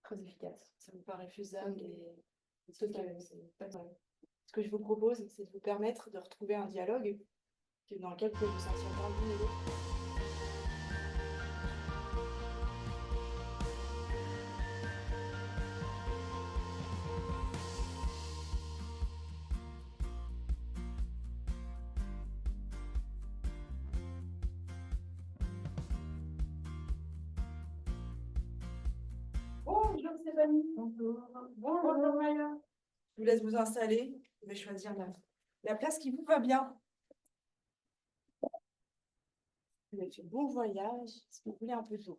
Très efficace. Ça vous paraît faisable et Totalement. pas de problème. Ce que je vous propose, c'est de vous permettre de retrouver un dialogue dans lequel vous pouvez vous sentir bien l'une et l'autre. Bonjour Stéphanie. Bonjour. Bonjour Maya. Je vous laisse vous installer. Vous pouvez choisir la place qui vous va bien. Vous avez fait bon voyage. Est-ce que vous voulez un peu d'eau?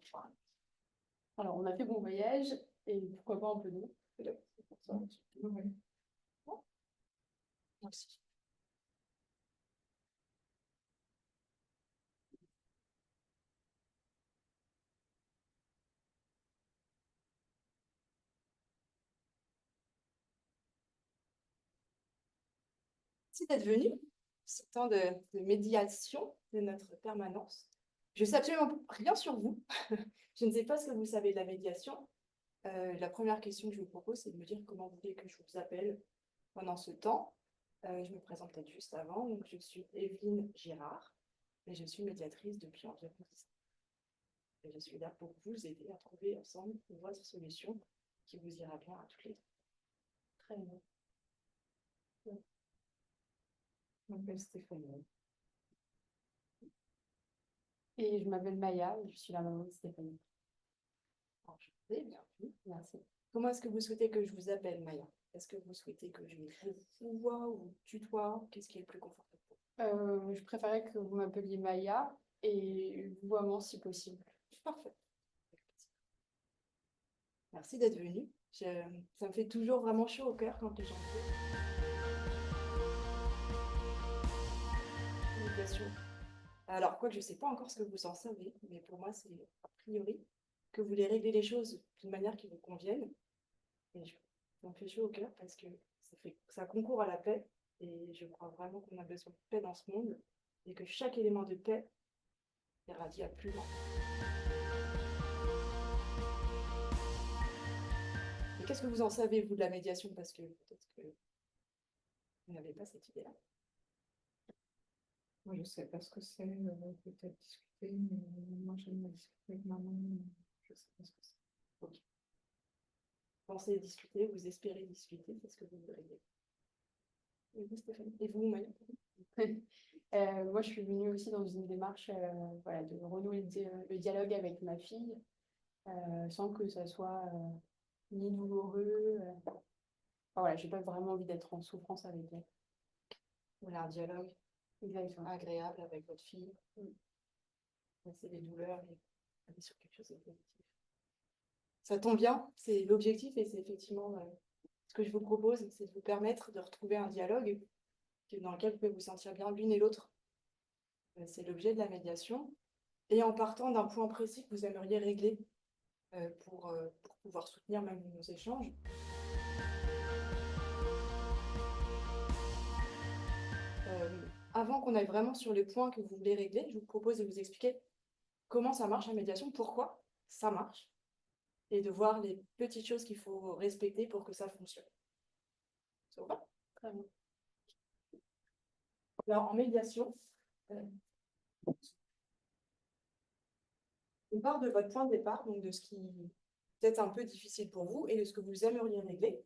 Alors, on a fait bon voyage et pourquoi pas un peu d'eau. Oui. Bon, merci. Merci d'être venu. Ce temps de médiation de notre permanence. Je ne sais absolument rien sur vous. Je ne sais pas ce que vous savez de la médiation. La première question que je vous propose, c'est de me dire comment vous voulez que je vous appelle pendant ce temps. Je me présente peut-être juste avant. Donc, je suis Evelyne Girard et je suis médiatrice depuis environ 10 ans. Et je suis là pour vous aider à trouver ensemble votre solution qui vous ira bien à toutes les deux. Très bien. Je m'appelle Stéphanie. Et je m'appelle Maya et je suis la maman de Stéphanie. Enchantée, bienvenue. Merci. Comment est-ce que vous souhaitez que je vous appelle, Maya? Est-ce que vous souhaitez que je vous voie ou tutoie? Qu'est-ce qui est le plus confortable pour Je préférais que vous m'appeliez Maya et vouvoiement si possible. vous? Parfait. Merci d'être venu. Ça me fait toujours vraiment chaud au cœur quand les gens font médiation. Alors, quoi que je ne sais pas encore ce que vous en savez, mais pour moi, c'est a priori que vous voulez régler les choses d'une manière qui vous convienne. Et ça me fait chaud au cœur parce que ça concourt à la paix. Et je crois vraiment qu'on a besoin de paix dans ce monde et que chaque élément de paix irradie à plus loin. Et qu'est-ce que vous en savez, vous, de la médiation? Parce que peut-être que vous n'avez pas cette idée-là. Moi, je ne sais pas ce que c'est, peut-être discuter, mais moi, j'aime bien discuter avec maman, je ne sais pas ce que c'est. Ok. Pensez discuter, vous espérez discuter, c'est ce que vous voudriez. Et vous, Stéphanie? Et vous, Maya? Moi, je suis venue aussi dans une démarche voilà, de renouer le dialogue avec ma fille sans que ça soit ni douloureux. Enfin, voilà, j'ai pas vraiment envie d'être en souffrance avec elle. Vous voulez un dialogue Exactement. agréable avec votre fille, passer les douleurs et aller sur quelque chose de positif. Ça tombe bien, c'est l'objectif et c'est effectivement ce que je vous propose, c'est de vous permettre de retrouver un dialogue dans lequel vous pouvez vous sentir bien l'une et l'autre. C'est l'objet de la médiation. Et en partant d'un point précis que vous aimeriez régler pour pouvoir soutenir même nos échanges. Avant qu'on aille vraiment sur les points que vous voulez régler, je vous propose de vous expliquer comment ça marche la médiation, pourquoi ça marche, et de voir les petites choses qu'il faut respecter pour que ça fonctionne. Ça vous va? Très bien. Alors, en médiation, on part de votre point de départ, donc de ce qui est peut-être un peu difficile pour vous et de ce que vous aimeriez régler.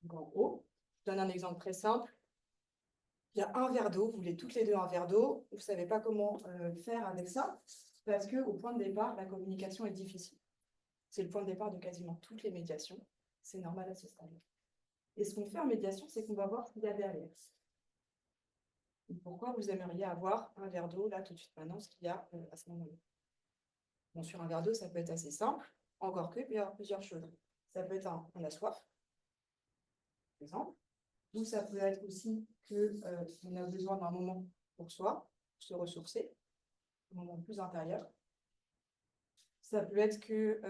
Donc, en haut, je donne un exemple très simple. Il y a un verre d'eau, vous voulez toutes les deux un verre d'eau, vous ne savez pas comment faire avec ça, parce qu'au point de départ, la communication est difficile. C'est le point de départ de quasiment toutes les médiations. C'est normal à ce stade. Et ce qu'on fait en médiation, c'est qu'on va voir ce qu'il y a derrière. Et pourquoi vous aimeriez avoir un verre d'eau, là, tout de suite maintenant, ce qu'il y a à ce moment-là. Bon, sur un verre d'eau, ça peut être assez simple, encore que, il peut y avoir plusieurs choses. Ça peut être on a soif, par exemple. Ou ça peut être aussi qu'on a besoin d'un moment pour soi, pour se ressourcer, un moment plus intérieur. Ça peut être que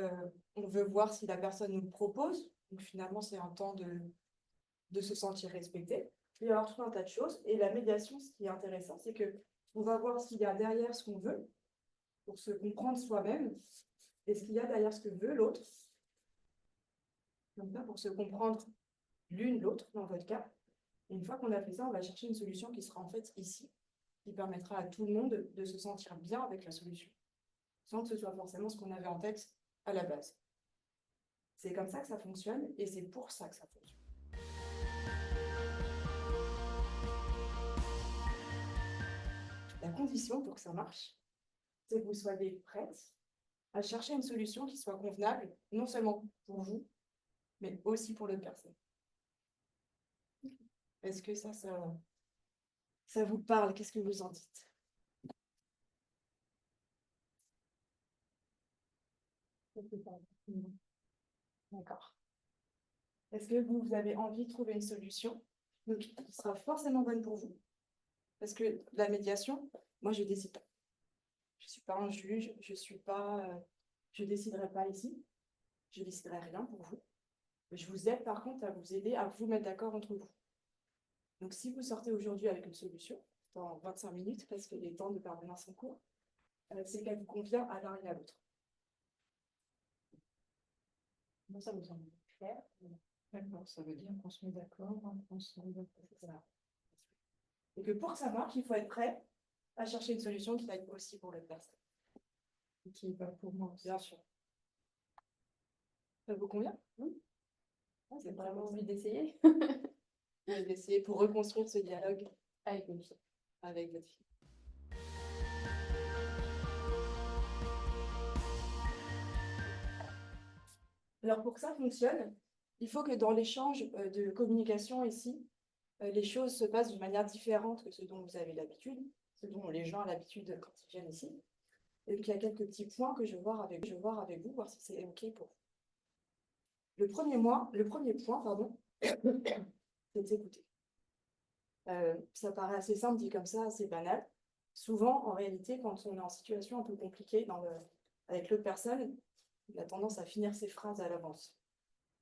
on veut voir si la personne nous le propose. Donc finalement, c'est un temps de se sentir respecté. Il peut y avoir tout un tas de choses. Et la médiation, ce qui est intéressant, c'est que on va voir ce qu'il y a derrière ce qu'on veut pour se comprendre soi-même et ce qu'il y a derrière ce que veut l'autre. Comme ça, pour se comprendre l'une l'autre, dans votre cas. Et une fois qu'on a fait ça, on va chercher une solution qui sera en fait ici, qui permettra à tout le monde de se sentir bien avec la solution, sans que ce soit forcément ce qu'on avait en tête à la base. C'est comme ça que ça fonctionne, et c'est pour ça que ça fonctionne. La condition pour que ça marche, c'est que vous soyez prête à chercher une solution qui soit convenable, non seulement pour vous, mais aussi pour l'autre personne. Est-ce que ça vous parle? Qu'est-ce que vous en dites? D'accord. Est-ce que vous avez envie de trouver une solution qui sera forcément bonne pour vous? Parce que la médiation, moi, je ne décide pas. Je ne suis pas un juge, je ne déciderai pas ici. Je ne déciderai rien pour vous. Je vous aide par contre à vous aider à vous mettre d'accord entre vous. Donc, si vous sortez aujourd'hui avec une solution, dans 25 minutes, parce que les temps de permanence sont courts, c'est qu'elle vous convient à l'un et à l'autre. Bon, ça me semble clair. D'accord, ça veut dire qu'on se met d'accord, on se met d'accord. C'est ça. Et que pour que ça marche, il faut être prêt à chercher une solution qui aille aussi pour l'autre personne. Et qui va pour moi aussi. Bien sûr. Ça vous convient? Ah, j'ai vraiment envie d'essayer Vous allez essayer pour reconstruire ce dialogue avec mes filles. avec votre fille. Alors pour que ça fonctionne, il faut que dans l'échange de communication ici, les choses se passent d'une manière différente que ce dont vous avez l'habitude, ce dont les gens ont l'habitude quand ils viennent ici. Et donc il y a quelques petits points que je vais voir avec vous, voir si c'est OK pour vous. Le premier point, pardon, c'est d'écouter. Ça paraît assez simple dit comme ça, assez banal. Souvent, en réalité, quand on est en situation un peu compliquée avec l'autre personne, il a tendance à finir ses phrases à l'avance.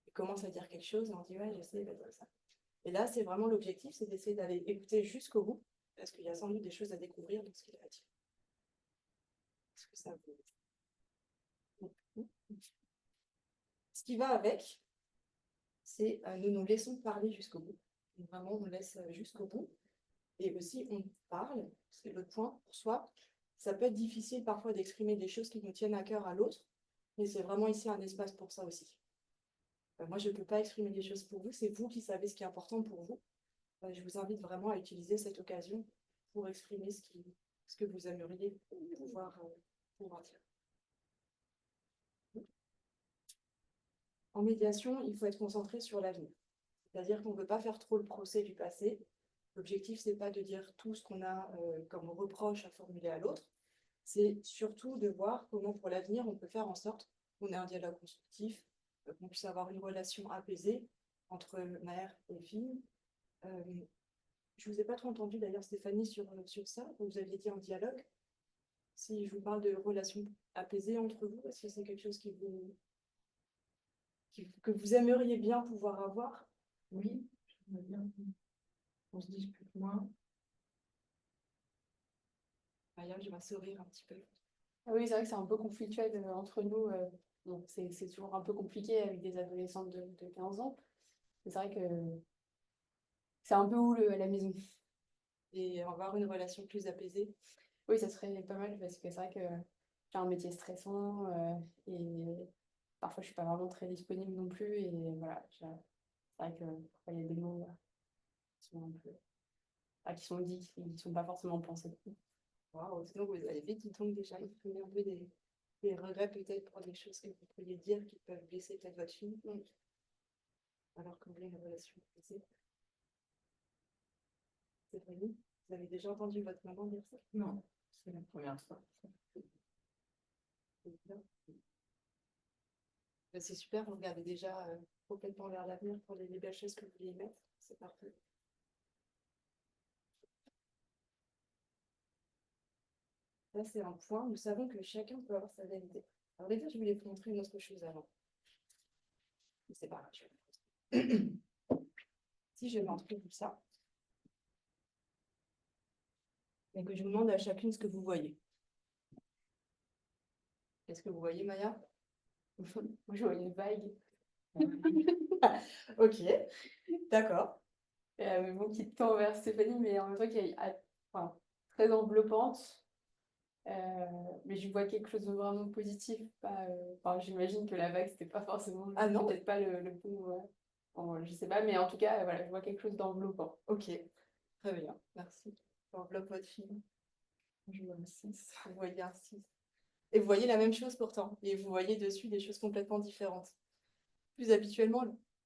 Il commence à dire quelque chose et on dit ouais, je sais, bah, ça. Et là, c'est vraiment l'objectif, c'est d'essayer d'aller écouter jusqu'au bout, parce qu'il y a sans doute des choses à découvrir dans ce qu'il a dit. Est-ce que ça vous... Ce qui va avec, c'est nous nous laissons parler jusqu'au bout. Donc, vraiment, on laisse jusqu'au bout. Et aussi, on parle, c'est l'autre point pour soi. Ça peut être difficile parfois d'exprimer des choses qui nous tiennent à cœur à l'autre, mais c'est vraiment ici un espace pour ça aussi. Moi, je ne peux pas exprimer des choses pour vous, c'est vous qui savez ce qui est important pour vous. Je vous invite vraiment à utiliser cette occasion pour exprimer ce que vous aimeriez pouvoir dire. En médiation, il faut être concentré sur l'avenir. C'est-à-dire qu'on ne peut pas faire trop le procès du passé. L'objectif, ce n'est pas de dire tout ce qu'on a comme reproche à formuler à l'autre. C'est surtout de voir comment, pour l'avenir, on peut faire en sorte qu'on ait un dialogue constructif, qu'on puisse avoir une relation apaisée entre mère et fille. Je ne vous ai pas trop entendu d'ailleurs, Stéphanie, sur ça. Vous aviez dit en dialogue. Si je vous parle de relations apaisées entre vous, est-ce que c'est quelque chose que vous aimeriez bien pouvoir avoir? Oui, j'aimerais bien qu'on se dispute moins. D'ailleurs, je vais sourire un petit peu. Ah oui, c'est vrai que c'est un peu conflictuel entre nous. Bon, c'est toujours un peu compliqué avec des adolescentes de 15 ans. Mais c'est vrai que c'est un peu houleux à la maison. Et avoir une relation plus apaisée. Oui, ça serait pas mal parce que c'est vrai que j'ai un métier stressant et parfois je suis pas vraiment très disponible non plus. Et voilà, c'est vrai que parfois, il y a des mots qui sont un peu, qui sont dits, qui ne sont pas forcément pensés. Waouh, sinon vous avez vite, il tombe déjà, exprimez un peu des regrets peut-être pour des choses que vous pourriez dire qui peuvent blesser peut-être votre fille, alors que vous voulez une relation apaisée. C'est vrai, vous avez déjà entendu votre maman dire ça? Non, c'est la première fois. C'est super, vous regardez déjà complètement vers l'avenir pour les belles choses que vous voulez y mettre. C'est parfait. Là, c'est un point. Nous savons que chacun peut avoir sa vérité. Alors déjà, je voulais vous montrer une autre chose avant. Mais c'est pas grave, je vais le montrer. Si je montre tout ça, et que je vous demande à chacune ce que vous voyez. Qu'est-ce que vous voyez, Maya? Moi, je vois une vague. Ok, d'accord. Mais bon, qui tend vers Stéphanie, mais en même temps qui est enfin, très enveloppante. Mais je vois quelque chose de vraiment positif. Pas, enfin, j'imagine que la vague, c'était pas forcément, Ah non? peut-être pas le bon. Bon, je sais pas, mais en tout cas, voilà, je vois quelque chose d'enveloppant. Ok, très bien, merci. J'enveloppe votre film. Je vois un 6. Vous voyez un 6. Et vous voyez la même chose pourtant. Et vous voyez dessus des choses complètement différentes. Plus habituellement,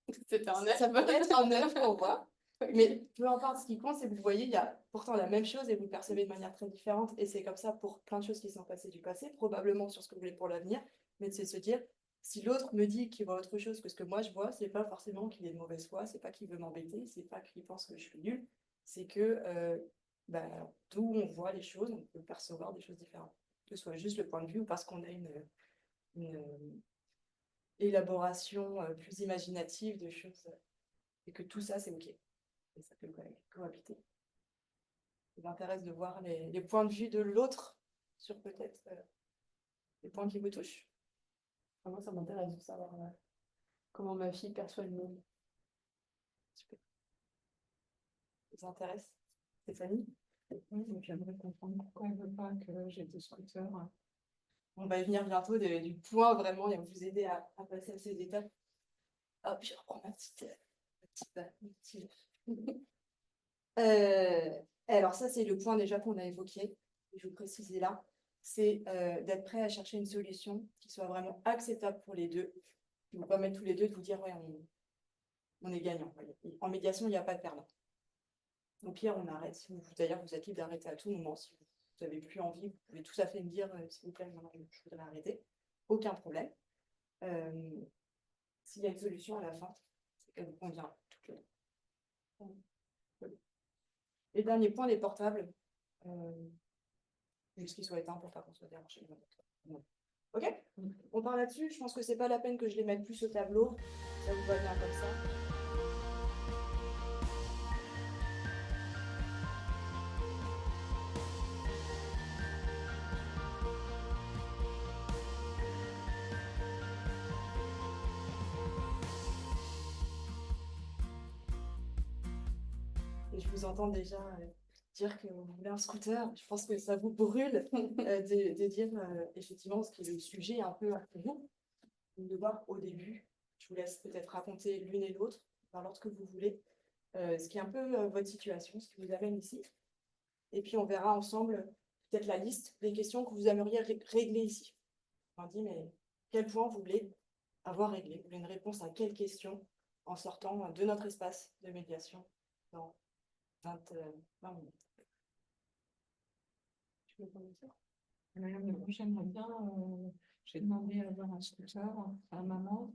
C'était un ça pourrait être un 9 pour moi. Ok. Mais peu importe, ce qui compte, c'est que vous voyez, il y a pourtant la même chose et vous le percevez de manière très différente. Et c'est comme ça pour plein de choses qui sont passées du passé, probablement sur ce que vous voulez pour l'avenir. Mais c'est se dire, si l'autre me dit qu'il voit autre chose que ce que moi je vois, c'est pas forcément qu'il est de mauvaise foi, c'est pas qu'il veut m'embêter, c'est pas qu'il pense que je suis nulle, c'est que bah, d'où on voit les choses, on peut percevoir des choses différentes. Que ce soit juste le point de vue ou parce qu'on a une élaboration plus imaginative de choses. Et que tout ça, c'est OK. Et ça peut cohabiter. Il m'intéresse de voir les points de vue de l'autre sur peut-être les points qui vous touchent. Enfin, moi, ça m'intéresse de savoir comment ma fille perçoit le monde. Super. Ça vous intéresse, Stéphanie? Oui, donc j'aimerais comprendre pourquoi elle veut pas que j'ai des scooters. On va y venir bientôt du point vraiment et vous aider à passer à ces étapes. Hop, je reprends ma petite. Alors ça, c'est le point déjà qu'on a évoqué. Je vous préciser là. C'est d'être prêt à chercher une solution qui soit vraiment acceptable pour les deux. Qui ne vous permettre tous les deux de vous dire, ouais, on est gagnant. En médiation, il n'y a pas de perdant. Au pire, on arrête. D'ailleurs, vous êtes libre d'arrêter à tout moment. Si vous n'avez plus envie, vous pouvez tout à fait me dire, s'il vous plaît, maintenant, je voudrais arrêter. Aucun problème. S'il y a une solution à la fin, c'est qu'elle vous convient toutes les deux. Et dernier point, les portables. Juste qu'ils soient éteints pour pas qu'on soit dérangé. Ok? On part là-dessus. Je pense que c'est pas la peine que je les mette plus au tableau. Ça vous va bien comme ça. Et je vous entends déjà dire que vous voulez un scooter. Je pense que ça vous brûle de dire effectivement ce qui est le sujet un peu pour vous. De voir au début, je vous laisse peut-être raconter l'une et l'autre dans l'ordre que vous voulez, ce qui est un peu votre situation, ce qui vous amène ici. Et puis on verra ensemble peut-être la liste des questions que vous aimeriez régler ici. On dit, mais quel point vous voulez avoir réglé? Vous voulez une réponse à quelle question en sortant de notre espace de médiation dans 20 minutes. Tu veux commencer? Moi, j'aimerais bien, j'ai demandé à avoir un scooter à maman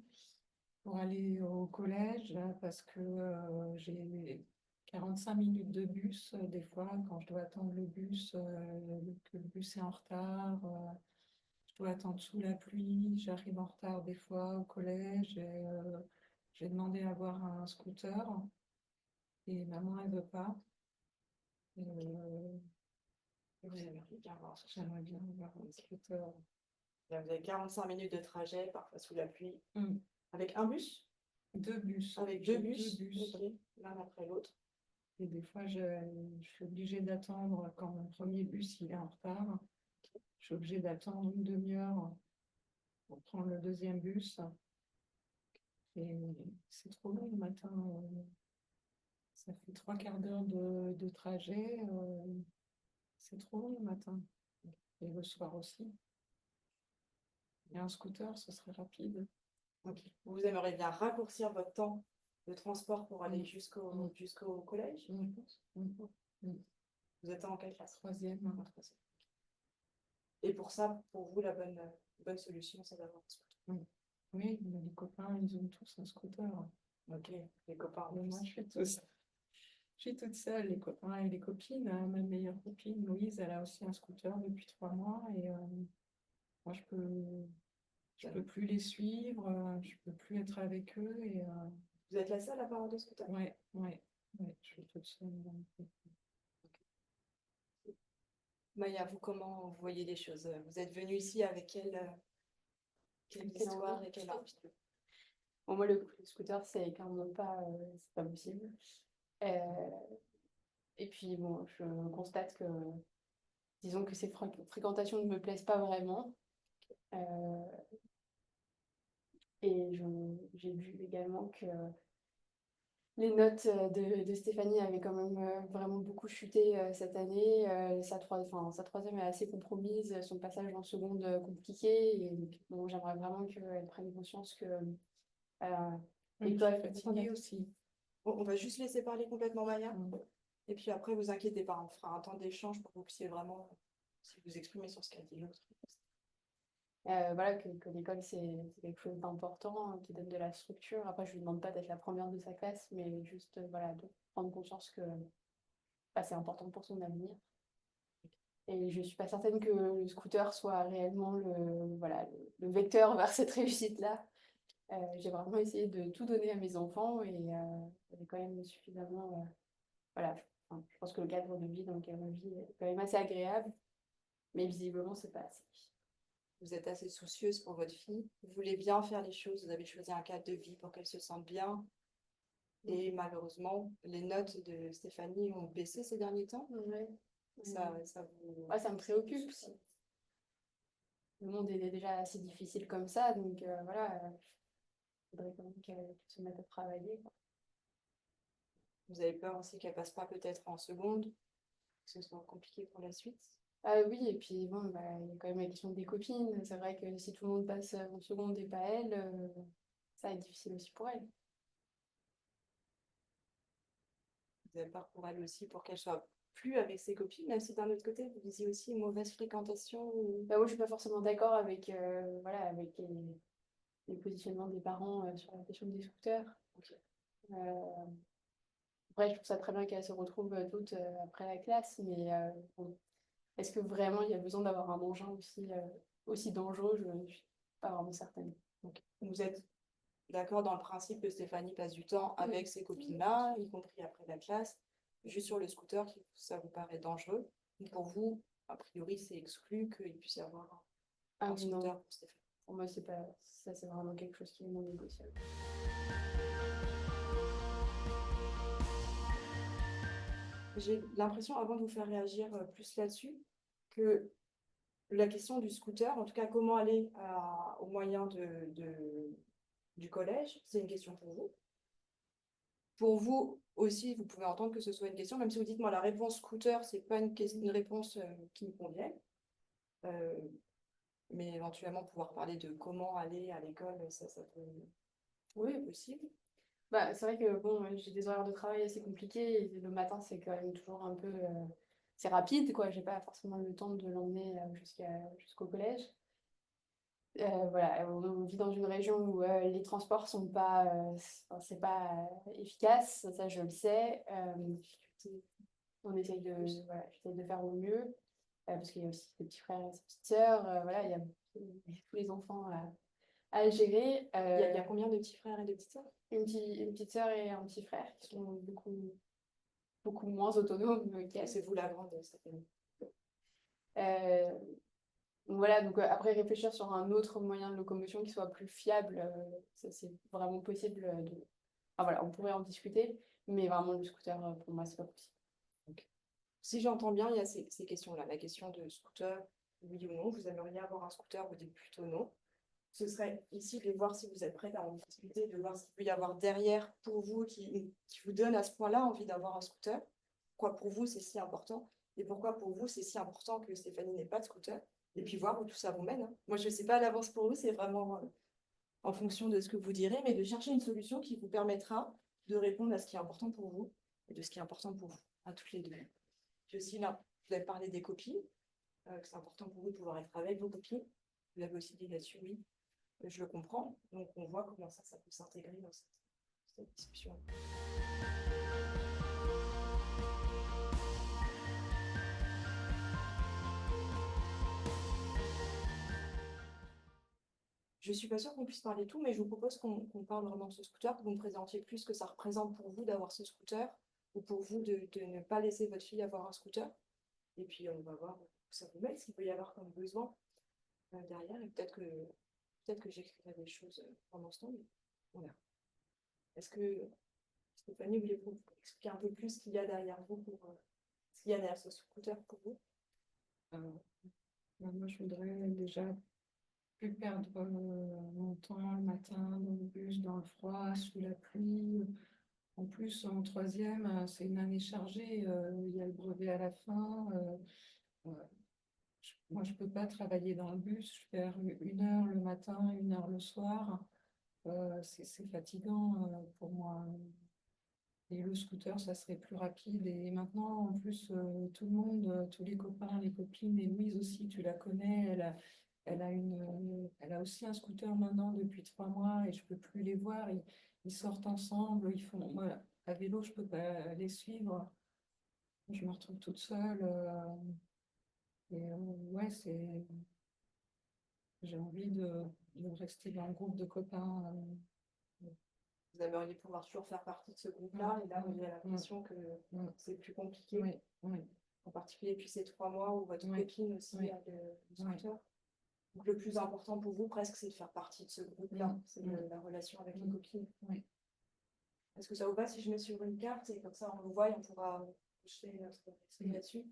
pour aller au collège parce que j'ai 45 minutes de bus. Des fois, quand je dois attendre le bus, que le bus est en retard, je dois attendre sous la pluie, j'arrive en retard des fois au collège. Et, j'ai demandé à avoir un scooter et maman, elle veut pas. Et, Vous aimeriez bien voir ça. j'aimerais bien avoir un scooter. Là, vous avez 45 minutes de trajet, parfois sous la pluie, Mm. avec un bus, Deux bus. avec J'ai deux bus, bus. ok, l'un après l'autre. Et des fois, je suis obligée d'attendre quand mon premier bus il est en retard. Je suis obligée d'attendre une demi-heure pour prendre le deuxième bus. Et c'est trop long le matin. Ça fait trois quarts d'heure de trajet. C'est trop long le matin. Et le soir aussi. Et un scooter, ce serait rapide. Ok. Vous aimeriez bien raccourcir votre temps de transport pour aller Mm. jusqu'au collège? Mm. Mm. Mm. Vous êtes en quelle classe? Troisième. En troisième. Et pour ça, pour vous, la bonne solution, c'est d'avoir un scooter. Mm. Oui, mais les copains, ils ont tous un scooter. Ok, les copains. Mais moi, je suis toute seule, les copains et les copines. Ma meilleure copine, Louise, elle a aussi un scooter depuis 3 mois et moi, je peux plus les suivre, je peux plus être avec eux et Vous êtes la seule à avoir de scooter? ouais, je suis toute seule. Maya, vous, comment vous voyez les choses? Vous êtes venue ici avec quelle Quelle histoire envie. et quelle art. Bon, moi, le scooter, c'est clairement pas, c'est pas possible. Euh, et puis, bon, je constate que, disons que ces fréquentations ne me plaisent pas vraiment. Euh, et j'ai vu également que les notes de Stéphanie avaient quand même vraiment beaucoup chuté cette année. Sa troisième est assez compromise, son passage en seconde compliqué. Et donc, bon, j'aimerais vraiment qu'elle prenne conscience que Oui, l'école, je suis fatiguée aussi. Bon, on va juste laisser parler complètement Maya. Et puis après, vous inquiétez pas, on fera un temps d'échange pour que vous puissiez vraiment vous exprimer sur ce qu'a dit l'autre. voilà, que l'école, c'est quelque chose d'important, qui donne de la structure. Après, je lui demande pas d'être la première de sa classe, mais juste voilà, de prendre conscience que bah, c'est important pour son avenir. Et je suis pas certaine que le scooter soit réellement voilà, le vecteur vers cette réussite-là. J'ai vraiment essayé de tout donner à mes enfants et j'avais quand même suffisamment. Voilà, enfin, je pense que le cadre de vie dans lequel on vit est quand même assez agréable, mais visiblement, c'est pas assez. Vous êtes assez soucieuse pour votre fille. Vous voulez bien faire les choses. Vous avez choisi un cadre de vie pour qu'elle se sente bien. Et malheureusement, les notes de Stéphanie ont baissé ces derniers temps. Ouais. Ça vous... Ouais, ça me préoccupe. Le monde est déjà assez difficile comme ça, donc voilà, il faudrait quand même qu'elle se mette à travailler, quoi. Vous avez peur aussi qu'elle passe pas peut-être en seconde, que ce soit compliqué pour la suite. Ah oui, et puis bon, bah, il y a quand même la question des copines. C'est vrai que si tout le monde passe en seconde et pas elle, ça va être difficile aussi pour elle. Vous avez peur pour elle aussi, pour qu'elle soit plus avec ses copines, même si d'un autre côté, vous disiez aussi une mauvaise fréquentation. Bah, moi, je suis pas forcément d'accord avec, voilà, avec les positionnements des parents sur la question des scooters. Euh, Après, je trouve ça très bien qu'elles se retrouvent toutes après la classe, mais bon, est-ce que vraiment il y a besoin d'avoir un engin aussi dangereux? Je ne suis pas vraiment certaine. Donc, vous êtes d'accord dans le principe que Stéphanie passe du temps avec ses copines-là, y compris après la classe, juste sur le scooter, ça vous paraît dangereux. Donc, pour vous, a priori, c'est exclu qu'il puisse y avoir Ah un oui, non, scooter pour Stéphanie. pour moi, c'est pas ça, c'est vraiment quelque chose qui est non négociable. J'ai l'impression, avant de vous faire réagir plus là-dessus, que la question du scooter, en tout cas comment aller au moyen du collège, c'est une question pour vous. Pour vous aussi, vous pouvez entendre que ce soit une question, même si vous dites, moi, la réponse scooter, c'est pas une réponse qui me convient. Euh, mais éventuellement, pouvoir parler de comment aller à l'école, ça peut Oui, être possible. bah, c'est vrai que bon, j'ai des horaires de travail assez compliqués. Et le matin, c'est quand même toujours un peu. C'est rapide, quoi. J'ai pas forcément le temps de l'emmener jusqu'au collège. Voilà, on vit dans une région où les transports sont pas, c'est pas efficace, ça je le sais. On essaye voilà, j'essaye de faire au mieux, parce qu'il y a aussi des petits frères et des petites sœurs, voilà, il y a tous les enfants à gérer. Il y a combien de petits frères et de petites sœurs? Une petite sœur et un petit frère qui sont beaucoup moins autonomes qu'elle. C'est vous la grande de cette famille. Euh, donc voilà, donc après réfléchir sur un autre moyen de locomotion qui soit plus fiable, ça c'est vraiment possible de. Ah voilà, on pourrait en discuter, mais vraiment le scooter, pour moi, c'est pas possible. Si j'entends bien, il y a ces questions-là. La question de scooter, oui ou non. Vous aimeriez avoir un scooter, vous dites plutôt non. Ce serait ici de voir si vous êtes prête à en discuter, de voir ce qu'il peut y avoir derrière pour vous qui vous donne à ce point-là envie d'avoir un scooter. Pourquoi pour vous c'est si important et pourquoi pour vous c'est si important que Stéphanie n'ait pas de scooter. Et puis voir où tout ça vous mène, hein. Moi, je ne sais pas à l'avance pour vous, c'est vraiment en fonction de ce que vous direz, mais de chercher une solution qui vous permettra de répondre à ce qui est important pour vous et de ce qui est important pour vous, à toutes les deux. Puis aussi, là, vous avez parlé des copines, que c'est important pour vous de pouvoir être avec vos copines. Vous avez aussi dit là-dessus, oui, je le comprends. Donc, on voit comment ça peut s'intégrer dans cette discussion. Je ne suis pas sûre qu'on puisse parler tout, mais je vous propose qu'on parle vraiment de ce scooter, que vous me présentiez plus ce que ça représente pour vous d'avoir ce scooter, ou pour vous de ne pas laisser votre fille avoir un scooter. Et puis, on va voir où ça vous met, ce qu'il peut y avoir comme besoin derrière. Et peut-être que peut-être que j'écrirai des choses pendant ce temps, mais on verra. Est-ce que, Stéphanie, voulez-vous expliquer un peu plus ce qu'il y a derrière vous ce qu'il y a derrière ce scooter pour vous? Euh, Moi, je voudrais déjà plus perdre mon temps le matin dans le bus, dans le froid, sous la pluie. En plus, en troisième, c'est une année chargée. Il y a le brevet à la fin. Euh, Moi, je peux pas travailler dans le bus. Je perds 1 heure le matin, 1 heure le soir. C'est fatigant pour moi. Et le scooter, ça serait plus rapide. Et maintenant, en plus, tout le monde, tous les copains, les copines, et Louise aussi, tu la connais, elle a aussi un scooter maintenant depuis 3 mois et je peux plus les voir. Ils sortent ensemble, ils font, moi, à vélo, je peux pas les suivre. Je me retrouve toute seule. Ouais, j'ai envie de rester dans le groupe de copains. Vous aimeriez pouvoir toujours faire partie de ce groupe-là, et là, vous avez l'impression que c'est plus compliqué, Oui, oui, en particulier depuis ces 3 mois où votre Oui, copine aussi oui, a le scooter. Donc, le plus important pour vous, presque, c'est de faire partie de ce groupe-là, c'est la relation avec les copines. oui. Est-ce que ça vous va si je mets sur une carte et comme ça on le voit et on pourra jeter notre esprit là-dessus,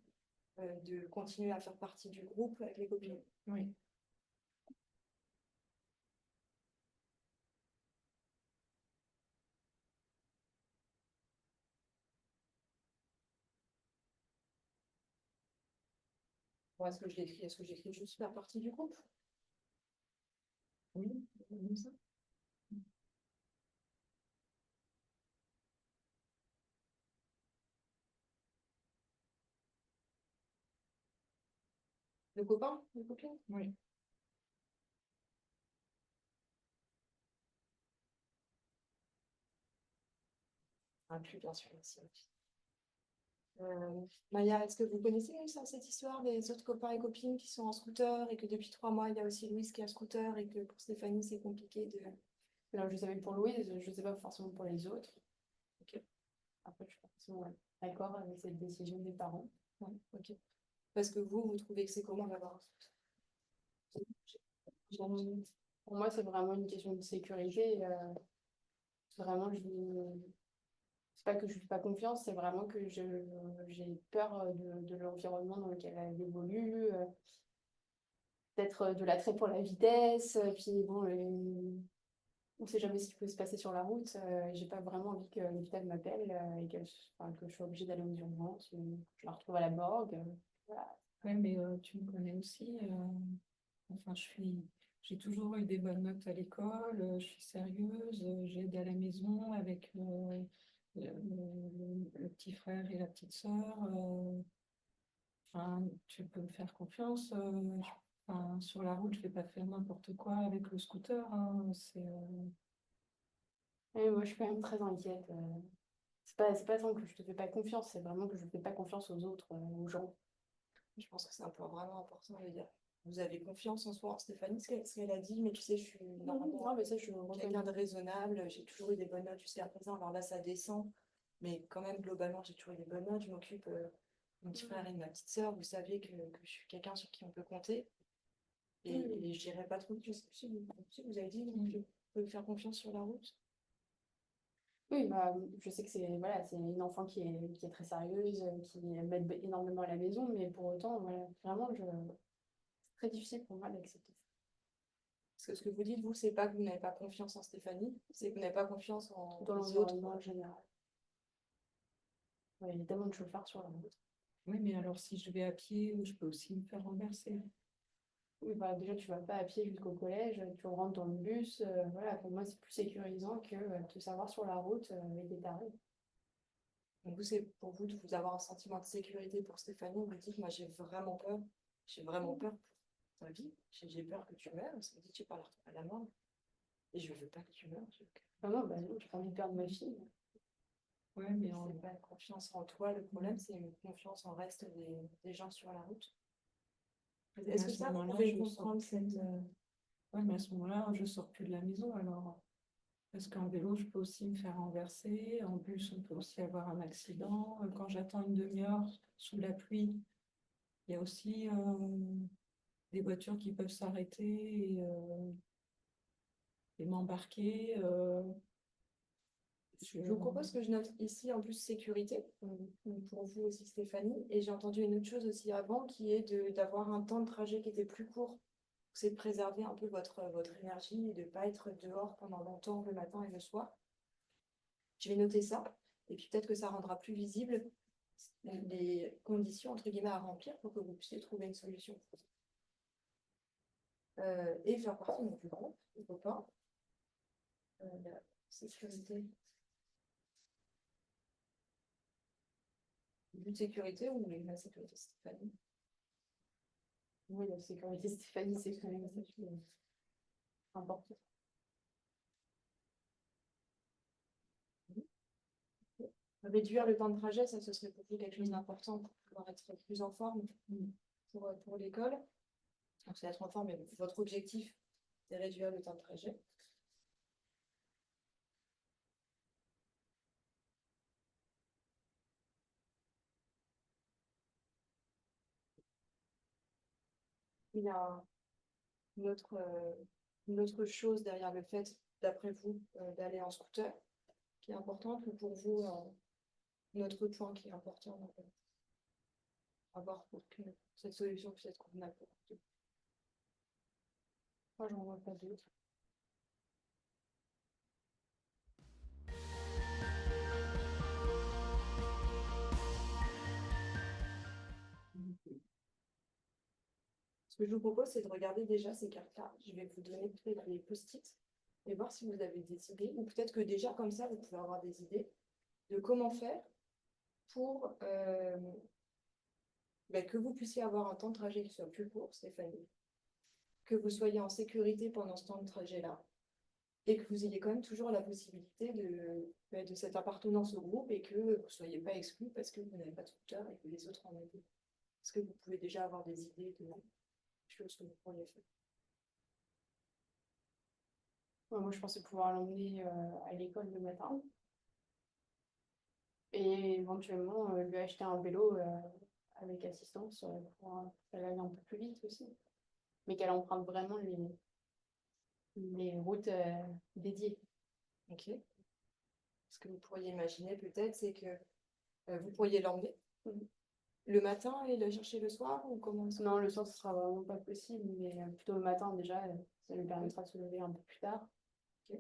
de continuer à faire partie du groupe avec les copines? Oui. Bon, est-ce que je l'écris? Est-ce que j'écris juste faire partie du groupe? Oui, comme ça. De copains, de copines? Oui. Inclus, bien sûr, merci. Maya, est-ce que vous connaissez cette histoire des autres copains et copines qui sont en scooter et que depuis 3 mois, il y a aussi Louise qui a un scooter et que pour Stéphanie, c'est compliqué de... Alors, je savais pour Louise, je sais pas forcément pour les autres. Ok. Après, je suis pas forcément d'accord avec cette décision des parents. Ouais, ok. Parce que vous trouvez que c'est comment d'avoir un scooter? Pour moi, c'est vraiment une question de sécurité. Vraiment, c'est pas que je ne fais pas confiance, c'est vraiment que j'ai peur de l'environnement dans lequel elle évolue, peut-être de l'attrait pour la vitesse, puis bon, on ne sait jamais ce qui peut se passer sur la route. J'ai pas vraiment envie que l'hôpital m'appelle et enfin, que je sois obligée d'aller aux urgences, ou que je la retrouve à la morgue. Voilà. Ouais, mais tu me connais aussi. Enfin, j'ai toujours eu des bonnes notes à l'école, je suis sérieuse, j'aide à la maison avec le petit frère et la petite sœur. Enfin, tu peux me faire confiance. Enfin, sur la route, je vais pas faire n'importe quoi avec le scooter, hein, Et moi, je suis quand même très inquiète. C'est pas tant que je te fais pas confiance, c'est vraiment que je ne fais pas confiance aux autres, aux gens. Je pense que c'est un point vraiment important de dire. Vous avez confiance en soi, en Stéphanie, ce qu'elle a dit, mais tu sais, je suis normalement Non, mais ça, je quelqu'un de raisonnable, j'ai toujours eu des bonnes notes jusqu'à présent, alors là, ça descend, mais quand même, globalement, j'ai toujours eu des bonnes notes, je m'occupe de mon petit frère et de ma petite sœur, vous saviez que je suis quelqu'un sur qui on peut compter, et je dirais pas trop de choses. Si vous avez dit, donc, je peux faire confiance sur la route. Oui, bah, je sais que c'est voilà, c'est une enfant qui est très sérieuse, qui m'aide énormément à la maison, mais pour autant, voilà, vraiment, c'est très difficile pour moi d'accepter. Parce que ce que vous dites, vous, c'est pas que vous n'avez pas confiance en Stéphanie, c'est que vous n'avez pas confiance Dans les autres. l'environnement en général. Ouais, il y a tellement de chauffeurs sur la route. Oui, mais alors si je vais à pied, je peux aussi me faire renverser. Oui, bah, déjà, tu vas pas à pied jusqu'au collège, tu rentres dans le bus. Voilà, pour moi, c'est plus sécurisant que de savoir sur la route avec des tarés. Donc vous, c'est pour vous de vous avoir un sentiment de sécurité pour Stéphanie, vous dites, moi j'ai vraiment peur pour ta vie, j'ai peur que tu meurs, ça me dit, tu parles à la mort, et je veux pas que tu meurs, Ah non, bah non, j'ai pas envie de perdre ma fille. Ouais, mais c'est pas une confiance en toi, le problème, c'est une confiance en reste des gens sur la route. Est-ce à que ce ça, vous moment-là, pouvez je sors comprendre plus. Ouais, mais à ce moment-là, je sors plus de la maison alors. Parce qu'en vélo, je peux aussi me faire renverser. En bus, on peut aussi avoir un accident. Quand j'attends une demi-heure sous la pluie, il y a aussi des voitures qui peuvent s'arrêter. et m'embarquer. Je vous propose que je note ici en plus sécurité, pour vous aussi Stéphanie. Et j'ai entendu une autre chose aussi avant qui est d'avoir un temps de trajet qui était plus court. C'est de préserver un peu votre énergie et de ne pas être dehors pendant longtemps le matin et le soir. Je vais noter ça. Et puis peut-être que ça rendra plus visible les conditions entre guillemets à remplir pour que vous puissiez trouver une solution. Et faire partie de mon groupe, pourquoi pas. La sécurité. But de sécurité ou la sécurité Stéphanie? Oui, la sécurité Stéphanie, c'est quand même ça qui est important. Réduire le temps de trajet, ça ce serait pour vous quelque chose d'important pour pouvoir être plus en forme pour l'école. Donc c'est être en forme, mais votre objectif, c'est réduire le temps de trajet. Il y a une autre chose derrière le fait, d'après vous, d'aller en scooter, qui est importante, ou pour vous, un autre point qui est important à voir pour que cette solution puisse être convenable pour vous. Moi, j'en vois pas d'autres. Ce que je vous propose, c'est de regarder déjà ces cartes-là. Je vais vous donner peut-être des post-it et voir si vous avez des idées, ou peut-être que déjà comme ça, vous pouvez avoir des idées de comment faire pour que vous puissiez avoir un temps de trajet qui soit plus court, Stéphanie, que vous soyez en sécurité pendant ce temps de trajet-là, et que vous ayez quand même toujours la possibilité de cette appartenance au groupe et que vous ne soyez pas exclus parce que vous n'avez pas de scooter et que les autres en ont. Est-ce que vous pouvez déjà avoir des idées de choses que vous pourriez faire? Ouais, moi, je pensais pouvoir l'emmener à l'école le matin et éventuellement lui acheter un vélo avec assistance pour qu'elle aille un peu plus vite aussi. Mais qu'elle emprunte vraiment les routes dédiées. Ok. Ce que vous pourriez imaginer peut-être, c'est que vous pourriez l'emmener le matin et le chercher le soir, ou comment est-ce que... Non, le soir, ce sera vraiment pas possible, mais plutôt le matin déjà, ça lui permettra de se lever un peu plus tard. Ok.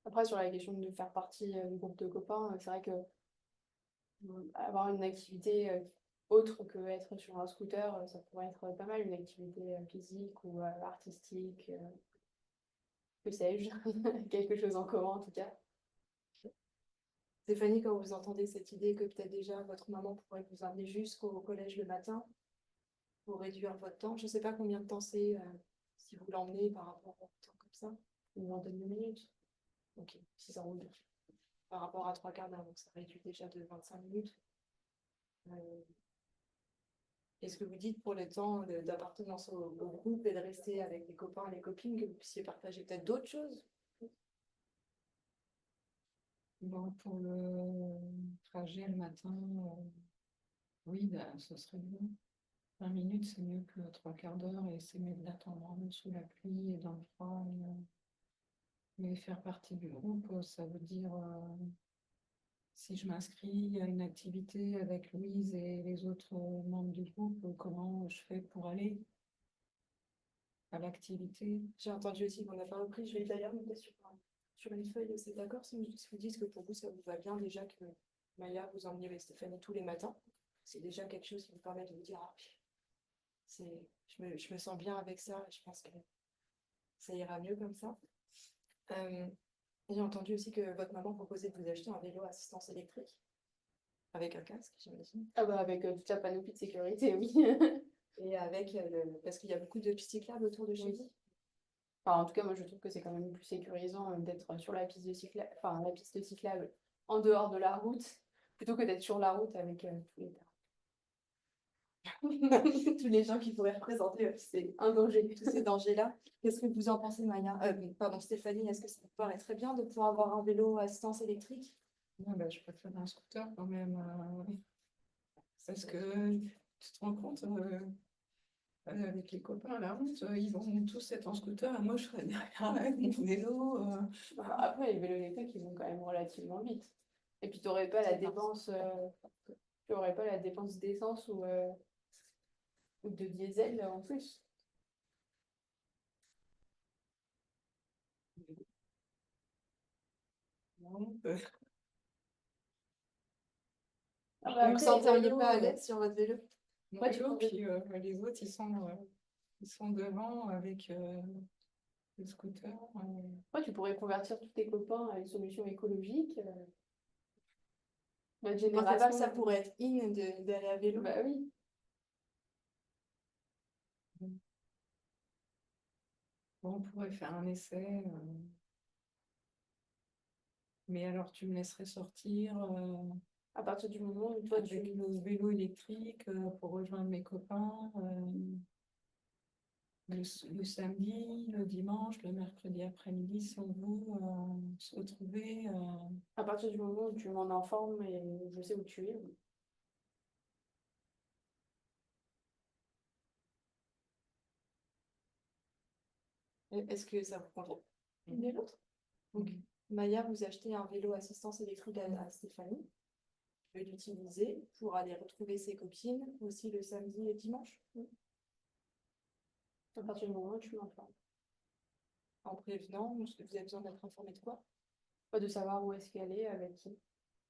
Après, sur la question de faire partie du groupe de copains, c'est vrai que avoir une activité autre que être sur un scooter, ça pourrait être pas mal, une activité physique ou artistique, que sais-je, quelque chose en commun en tout cas. Stéphanie, quand vous entendez cette idée que peut-être déjà votre maman pourrait vous emmener jusqu'au collège le matin pour réduire votre temps, je ne sais pas combien de temps c'est si vous l'emmenez par rapport au temps comme ça. Une vingtaine de minutes. Ok, si ça roule. Par rapport à 3/4 d'heure, donc ça réduit déjà de 25 minutes. Et ce que vous dites pour le temps d'appartenance au groupe et de rester avec les copains et les copines, que vous puissiez partager peut-être d'autres choses? Bon, pour le trajet le matin, oui, ben, ce serait bien. 20 minutes, c'est mieux que 3/4 d'heure, et c'est mieux d'attendre sous la pluie et dans le froid. Mais faire partie du groupe, ça veut dire, si je m'inscris à une activité avec Louise et les autres membres du groupe, comment je fais pour aller à l'activité? J'ai entendu aussi qu'on n'a pas repris, je vais d'ailleurs noter sur une feuille, c'est d'accord si vous dites que pour vous ça vous va bien déjà que Maya vous emmeniez avec Stéphanie tous les matins. C'est déjà quelque chose qui vous permet de vous dire, ah, je me sens bien avec ça, je pense que ça ira mieux comme ça. J'ai entendu aussi que votre maman proposait de vous acheter un vélo à assistance électrique avec un casque, j'imagine. Ah bah avec toute la panoplie de sécurité, oui. Et avec parce qu'il y a beaucoup de pistes cyclables autour de chez vous. Enfin, en tout cas, moi je trouve que c'est quand même plus sécurisant d'être sur la piste de cyclable, enfin la piste cyclable en dehors de la route, plutôt que d'être sur la route avec tous les gens qui pourraient représenter c'est un danger. tous ces dangers-là. Qu'est-ce que vous en pensez, Maya? Pardon, Stéphanie, est-ce que ça vous paraît très bien de pouvoir avoir un vélo à assistance électrique? Ouais, ben, je préfère un scooter quand même, parce que tu te rends compte, avec les copains, la route, ils vont tous être en scooter, et moi je serai derrière avec mon vélo. Bah, après, les vélos électriques, ils vont quand même relativement vite. Et puis, tu n'aurais pas la C'est vrai. dépense, d'essence ou de diesel en plus. Donc, Ah, bah, Vous ne vous après, les sentiriez vélos, pas à l'aise sur votre vélo? Ouais, tu vélo, pourrais- puis les autres, ils sont devant avec le scooter. tu pourrais convertir tous tes copains à une solution écologique. Notre Vous ne pensez pas que ça génération. pourrait être d'aller à vélo? Bah oui. Bon, on pourrait faire un essai. Mais alors, tu me laisserais sortir À partir du moment où toi, avec le vélo électrique pour rejoindre mes copains le samedi, le dimanche, le mercredi après-midi, si on veut se retrouver. à partir du moment où tu m'en informes et je sais où tu es. Est-ce que ça vous convient? L'une et l'autre. Donc, Maya, vous achetez un vélo assistance électrique à Stéphanie. Je vais l'utiliser pour aller retrouver ses copines aussi le samedi et dimanche. À partir du moment où tu m'informes. En prévenant, vous avez besoin d'être informé de quoi? Pas de savoir où est-ce qu'elle est, avec qui.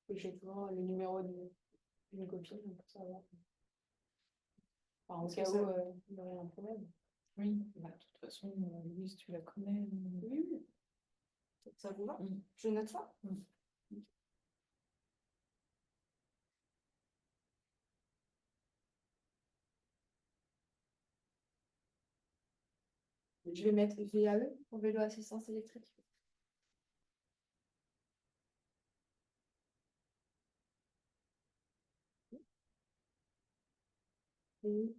Et j'ai toujours le numéro d'une copine, donc ça va. Enfin, au Est-ce cas que où ça- il y aurait un problème. Oui, bah, de toute façon, Louise, tu la connais. Oui, oui. Ça vous va? Mm. Je note ça? Mm. Je vais mettre VAE pour vélo assistance électrique. Et,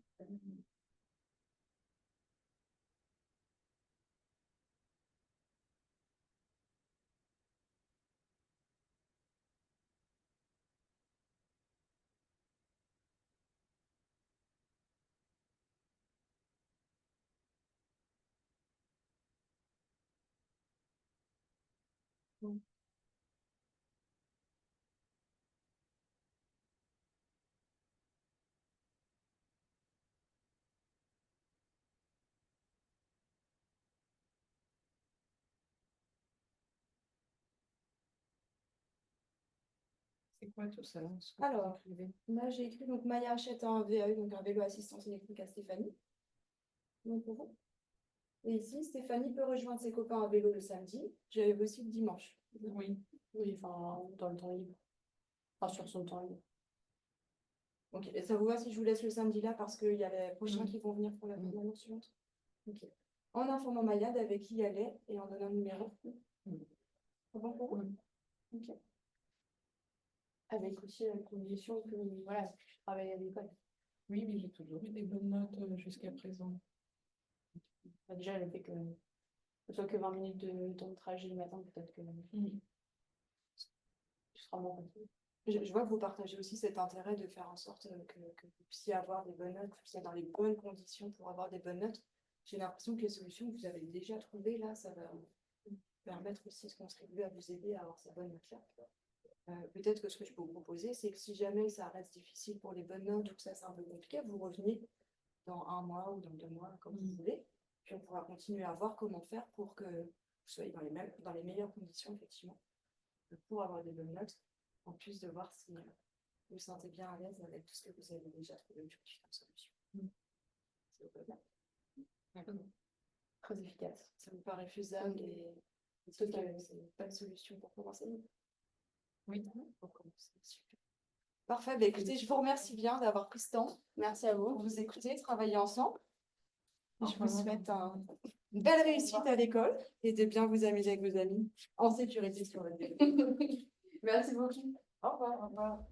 C'est quoi tout ça? Ce que Alors, tu écrivais là, j'ai écrit donc Maya achète un VAE, donc un vélo assistance électrique à Stéphanie. Donc pour vous. Et ici, Stéphanie peut rejoindre ses copains à vélo le samedi. J'avais aussi le dimanche. Oui. Oui, enfin, dans le temps libre. Enfin, sur son temps libre. Ok, et ça vous va si je vous laisse le samedi là parce qu'il y a les prochains Mm. qui vont venir pour Mm. l'annonce suivante? Ok. En informant Maya avec qui elle est et en donnant le numéro. Mm. C'est bon pour vous? Mm. Ok. Avec aussi la condition que, voilà, je travaille à l'école. Oui, mais j'ai toujours eu des bonnes notes jusqu'à présent. Bah, déjà, le fait que ce soit que 20 minutes de temps de trajet le matin, peut-être que Mm. tu seras moins fatigué. Je vois que vous partagez aussi cet intérêt de faire en sorte que vous puissiez avoir des bonnes notes, que vous puissiez être dans les bonnes conditions pour avoir des bonnes notes. J'ai l'impression que les solutions que vous avez déjà trouvées là, ça va vous permettre aussi de contribuer à vous aider à avoir ces bonnes notes-là. Peut-être que ce que je peux vous proposer, c'est que si jamais ça reste difficile pour les bonnes notes ou que ça c'est un peu compliqué, vous reveniez dans un mois ou dans 2 mois, comme vous voulez. Puis on pourra continuer à voir comment faire pour que vous soyez dans les meilleures conditions, effectivement, pour avoir des bonnes notes, en plus de voir si vous vous sentez bien à l'aise avec tout ce que vous avez déjà trouvé aujourd'hui comme solution. Ça vous va bien? Très efficace. Ça vous paraît faisable et Tout que à fait. c'est une bonne solution pour commencer? Oui. Pour commencer, super. Parfait, bah écoutez, je vous remercie bien d'avoir pris ce temps Merci à pour vous. vous écouter, travailler ensemble. Au Je vous revoir. souhaite une belle réussite à l'école et de bien vous amuser avec vos amis en sécurité sur le vélo. Merci beaucoup. Au revoir. Au revoir.